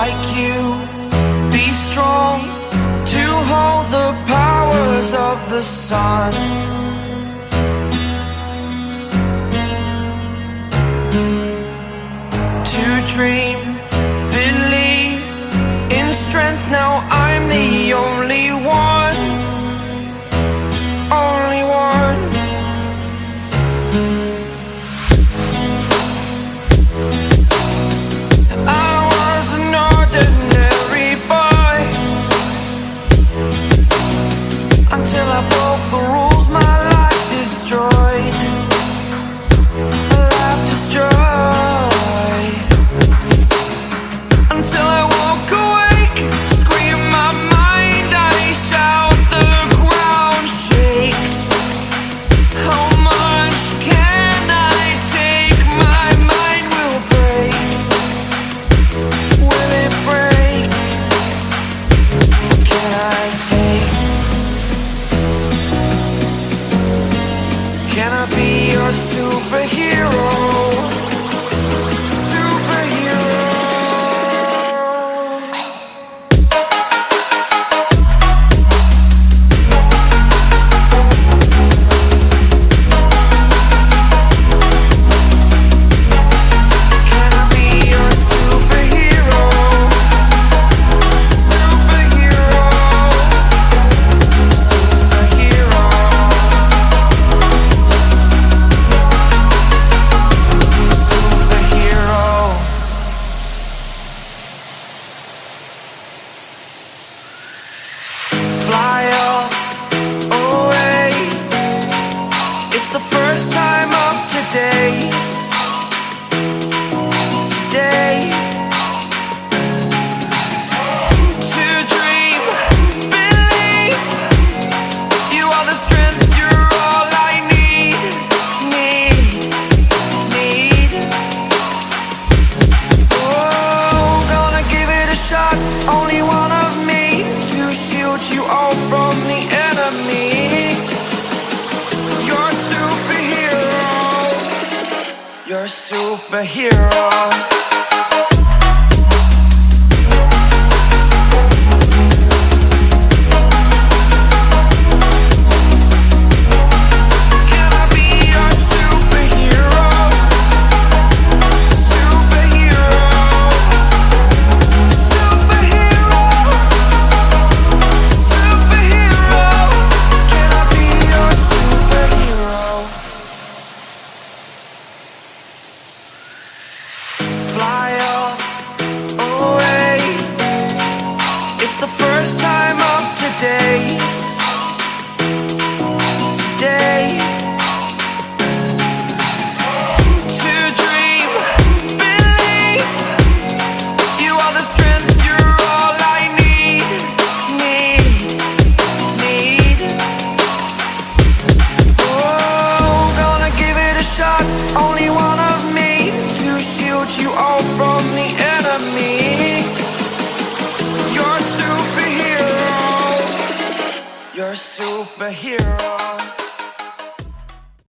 like you, be strong to hold the powers of the sun. To dream, believe in strength, now I'm the only one, only one. I was an ordinary boy until I broke the rules, my life destroyed, a life destroyed. Until I woke awake, scream my mind, I shout, the ground shakes. How much can I take? My mind will break. Will it break? Can I take? Can I be your superhero? Fly up away. It's the first time of today. Today. To dream, believe. You are the strength, you're all I need. Need. Oh, gonna give it a shot. Only one of me to shield you all from the enemy. You're a superhero. You're a superhero. Can I be your superhero? Superhero. Superhero. Superhero. Can I be your superhero? Fly up away. It's the first time of today. Today. To dream, believe. You are the strength, you're all I need. Need. Oh, gonna give it a shot. Only one of me to shield you all from the enemy. You're a superhero. You're a superhero.